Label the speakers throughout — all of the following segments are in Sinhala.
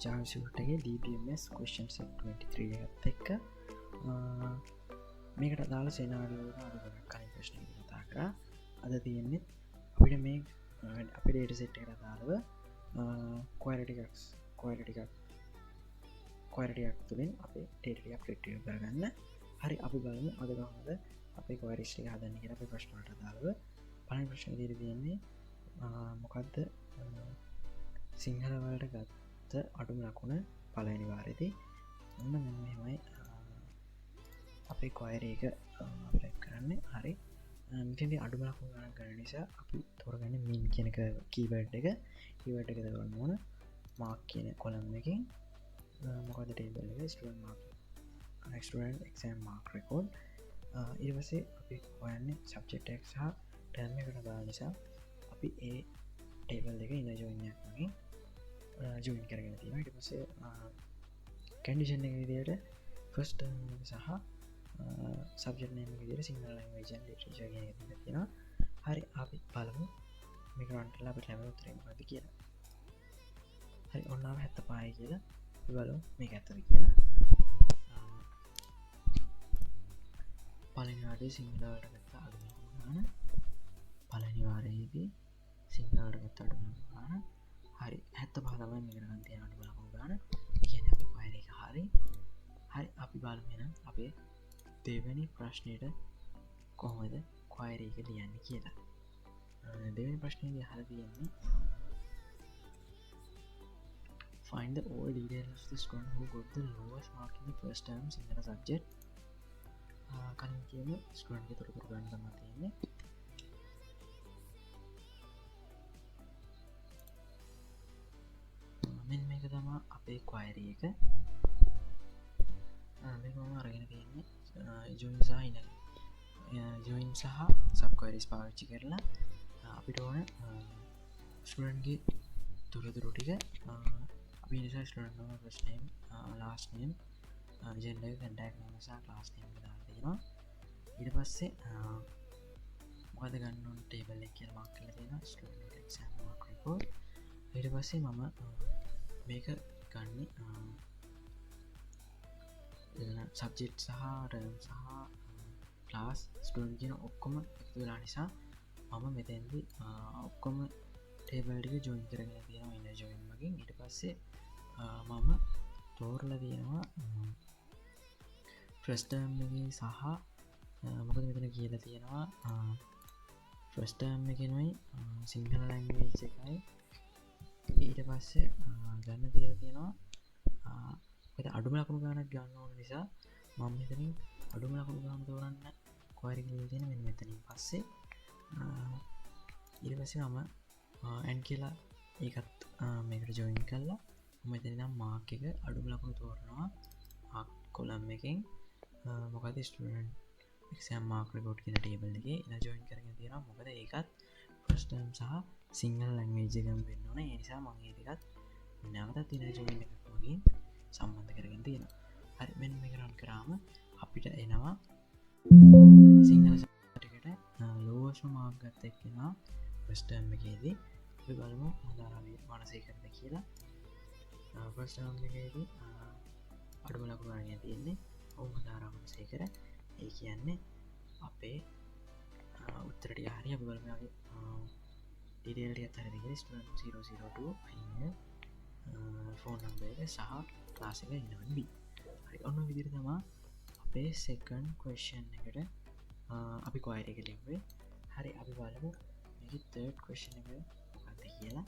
Speaker 1: ජාවිසිටගේ DBMS question set 23 එකත් එක්ක මේකට අදාළ සෙනාරියෝ අද කලින් ප්‍රශ්න කතා කරා. අද තියෙන්නේ අපිට මේ අපේ ඩේටා සෙට් එකට අදාළව query එකක් තුලින් අපේ ඩේටා එකක් රිට්‍රීව් කරගන්න. හරි, අපි බලමු අද කොහොමද අපේ queries ටික හදන්නේ කියලා. අපේ ප්‍රශ්න වලට අදාළව පළවෙනි ප්‍රශ්නේ ඉදිරියේ තියෙන්නේ මොකද්ද සිංහල වලට ගත්ත අඩුම ලකුණ පළවෙනි වාරයේදී. මෙන්න මෙහෙමයි අපේ query එක අපිට කරන්නේ. හරි, මෙතනදී අඩුම ලකුණ ගණන් කරන නිසා අපි තෝරගන්නේ min කියන keyword එක දාගන්න ඕන. mark කියන column එකෙන් මොකද table එක student exam mark record. ඊට පස්සේ අපි හොයන්නේ subject එක සහ term එකට දාන නිසා අපි ඒ table එක inner join එකක් වගේ join කරගෙන තියෙනවා. ඊට පස්සේ condition එක විදිහට first term එක සහ subject name එක විදිහට single language and literature කියන එක දීලා තියෙනවා. හරි, අපි බලමු මේක run කරලා අපිට ලැබෙන උත්තරේ මොකක්ද කියලා. හරි, ඔන්නාම 75යි කියලා අපි බලමු මේක ඇත්තද කියලා. පළවෙනි වාරයේ සිංහල වලට ගත්ත අඩුම ගාන. පළවෙනි වාරයේදී සිංහල වලට ගත්ත අඩුම ගාන. හරි, 75 තමයි මේකට ගන්න තියෙන අඩුම ගාන. ඒ කියන්නේ අපේ query එක හරි. හරි, අපි බලමු එහෙනම් අපේ දෙවෙනි ප්‍රශ්නෙට කොහොමද query එක ලියන්නේ කියලා. දෙවෙනි ප්‍රශ්නේදී අහලා තියෙන්නේ find the all details of the student who got the lowest mark in the first term Sinhala subject. කලින් කියන ස්ටුඩන්ට් ගේ තොරතුරු ගන්න තමයි තියෙන්නේ. මෙන්න මේක තමයි අපේ query එක. මේක මම අරගෙන තියෙන්නේ join සහ inner join සහ sub queries පාවිච්චි කරලා අපිට ඕන ස්ටුඩන්ට් ගේ තොරතුරු ටික අපි නිසා ස්ටුඩන්ට් නම first name last name gender contact name සහ class name එක දාලා තියෙනවා. ඊට පස්සේ මොකද ගන්න ඕන table එක කියලා මාක් කරලා තියෙනවා student exam mark record. ඊට පස්සේ මම මේක ගන්නේ subject සහ term සහ class student කියන ඔක්කොම එකතු වෙලා නිසා මම මෙතෙන්දී ඔක්කොම table ටික join කරගෙන තියෙනවා inner join වලින්. ඊට පස්සේ මම තෝරලා තියෙනවා first term එකේ සහ මොකද මෙතන කියලා තියෙනවා first term එකේනොයි සිංහල language එකයි. ඊට පස්සේ ගන්න තියලා තියෙනවා මොකද අඩුම ලකුණු ගන්නක් ගන්න ඕන නිසා මම මෙතනින් අඩුම ලකුණු ගන්න තෝරන්න query එකේ තියෙන මෙන්න මෙතනින් පස්සේ ඊට පස්සේ මම and කියලා ඒකත් මේකට join කරලා මම මෙතන නම් mark එක අඩුම ලකුණු තෝරනවා mark column එකෙන් මොකද student exam mark record කියන table එකේ ඉන join කරගෙන තියෙනවා. මොකද ඒකත් first term සහ single language එකෙන් වෙන්න ඕනේ. ඒ නිසා මම මේ දෙකත් නැවතත් ඉන join එකක් වගේ සම්බන්ධ කරගෙන තියෙනවා. හරි, මෙන්න මේක run කරාම අපිට එනවා සිංහල subject එකට lowest mark ගත්ත එක්කෙනා first term එකේදී. අපි බලමු උදාහරණයක් මානසිකද කියලා. first term එකේදී අඩුම ලකුණු ගන්න තියෙන්නේ උදාහරණයක් සේකර. ඒ කියන්නේ අපේ උත්තර ටික හරි. අපි බලමු අපි detail ටිකත් හරියට කියලා student 002 email phone number එක සහ class එක ඉන්නවද B. හරි, ඔන්න ඔය විදිහට තමයි අපේ second question එකට අපි query එක ලියුවේ. හරි, අපි බලමු මේකේ third question එක මොකක්ද කියලා.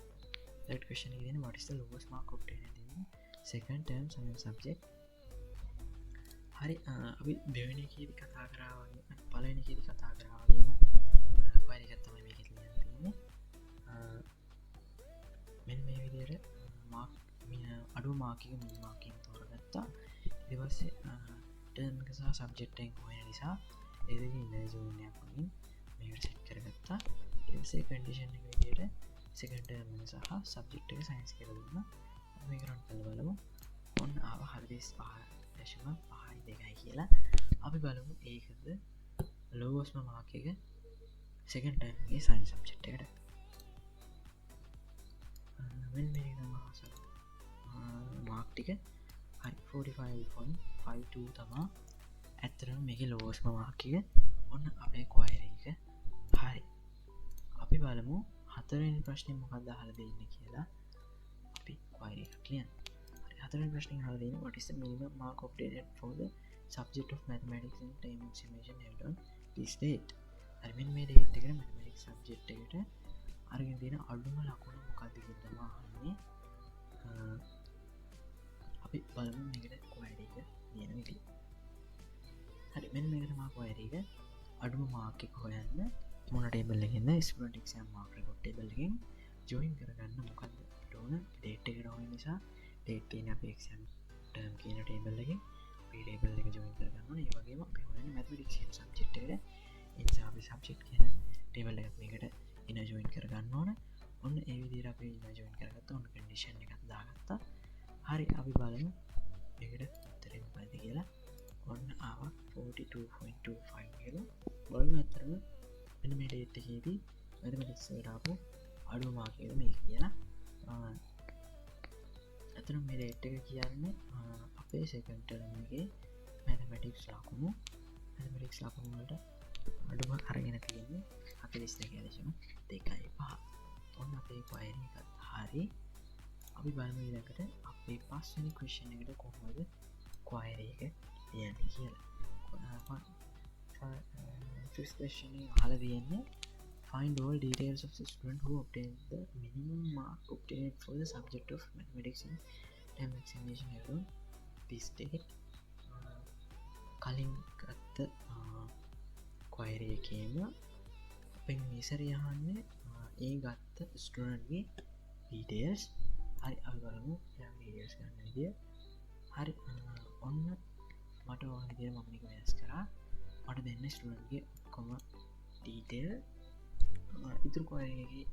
Speaker 1: third question එකේ තියෙන්නේ what is the lowest mark obtained in second term Sinhala subject. හරි, අපි දෙවෙනි එකේදී කතා කරා වගේ පළවෙනි එකේදී කතා කරා වගේම query එකක් තමයි මේකේ ලියන්න තියෙන්නේ. මෙන්න මේ විදිහට mark අඩුව mark එක min mark එකෙන් තෝරගත්තා. ඊට පස්සේ term එක සහ subject එක හොයන නිසා ඒ දෙකේ inner join එකක් වලින් මේකට set කරගත්තා. ඊට පස්සේ condition එක විදිහට second term එක සහ subject එක science කියලා දුන්නා. මේක run කරලා බලමු. ඔන්න ආව හරියට 5.5 කියලා. අපි බලමු ඒකද lowest mark එක second term එකේ science subject එකට. මෙන්න මේක තමයි මාක් ටික හරි 45.52 තමා ඇත්තරම මේක ලෝස්ම මාකික ඔන්න අපේ කොයරක හරි අපි බලමු හතරෙන් ප්‍රශ්නය මොකක්ද හල දෙන්න කියලා අපි කොයර එකක් ලියන් හතරෙන් ප්‍රශ්න හලදන what is the minimum mark obtained for the subject of mathematics and time estimation held on this date අරමින් මේ ඩේට් එකට mathematics subject එකට අරගෙන තියෙන අඩුම ලකුණ මොකක්ද කියලා තමයි අහන්නේ අපි බලමු මේකට කොයරි එක ලියන විදිය හරි මෙන්න මේක තමයි කොයරි එක අඩුම මාක් එක හොයන්න මොන ටේබල් එකකින්ද student exam mark record table එකෙන් ජොයින් කරගන්න මොකක්ද අපිට ඕන ඩේට් එකට ඕන නිසා ඩේට් තියෙන අපේ එක්සෑම් ටර්ම් කියන ටේබල් එකෙන් අපි ටේබල් එක ජොයින් කරගන්න ඕනේ ඒ වගේම අපි හොයන්නේ මැථමැටික්ස් කියන සබ්ජෙක්ට් එකට ඒ නිසා අපි සබ්ජෙක්ට් කියන ටේබල් එකක් මේකට ඉන ජොයින් කරගන්න ඕන ඔන්න ඒ විදිහට අපි ඉන ජොයින් කරගත්තා ඔන්න කන්ඩිෂන් එකක් දාගත්තා හරි අපි බලමු මේකට උත්තරේ මොකක්ද කියලා ඔන්න ආවා 42.25 කියලා බලමු අතරම මෙන්න මේ ඩේට් එකේදී මැථමැටික්ස් එකට ආපු අඩුම මාක් එක මේක කියලා අතරම මේ ඩේට් එක කියන්නේ අපේ සෙකන්ඩ් ටර්ම් එකේ මැථමැටික්ස් ලකුණු වලට අඩුම අරගෙන තියෙන්නේ 42.2 ඔන්න අපේ කොයරි එකත් හරි අපි බලමු ඊළඟට අපේ පස්වෙනි ක්වෙස්චන් එකට කොහොමද කොයරි එක ලියන්නේ කියලා first question එක අහලා තියෙන්නේ find all details of the student who obtained the minimum mark obtained for the subject of mathematics in term examination held on this date කලින් ගත්ත කොයරි එකේම අපෙන් මේසරි අහන්නේ ඒ ගත්ත ස්ටුඩන්ට්ගේ ඩීටේල්ස් හරි අපි බලමු යා ඩීටේල්ස් ගන්න විදිය හරි ඔන්න මට ඕන විදියට මම මේක වෙනස් කරා මට දෙන්න ස්ටුඩන්ට්ගේ ඔක්කොම ඩීටේල් ඉතුරු කොයරි එකේ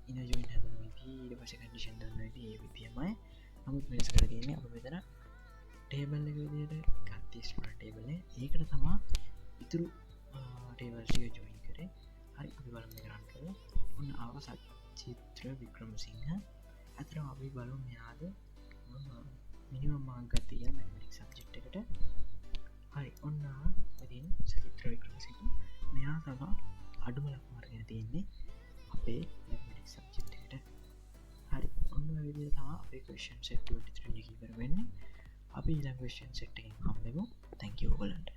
Speaker 1: ඉන ජොයින් හදන විදිය ඊට පස්සේ කන්ඩිෂන් දාන විදිය ඒ විදියමයි නමුත් වෙනස් කරලා තියෙන්නේ අපි මෙතන ටේබල් එක විදියට ගත්තේ ස්ටුඩන්ට් ටේබල් එක ඒකට තමයි ඉතුරු ටේබල්ස් ටික ජොයින් කරේ හරි අපි බලමු මේක රන් කරමු ඔන්න ආව සචිත්‍ර වික්‍රමසිංහ අතන අපි බලමු මෙයාද මිනිමම් මාක් ගත්තේ කියලා මැථමැටික්ස් සබ්ජෙක්ට් එකට හරි ඔන්න ඉතින් සචිත්‍ර වික්‍රමසිංහ මෙයා තමයි අඩුම ලකුණු අරගෙන තියෙන්නේ අපේ මැථමැටික්ස් සබ්ජෙක්ට් එකට හරි ඔන්න ඔය විදිහට තමයි අපේ ක්වෙස්චන් සෙට් 23 එක ඉවර වෙන්නේ අපි ඊළඟ ක්වෙස්චන් සෙට් එකෙන් හම්බෙමු thank you ඔයගලන්ට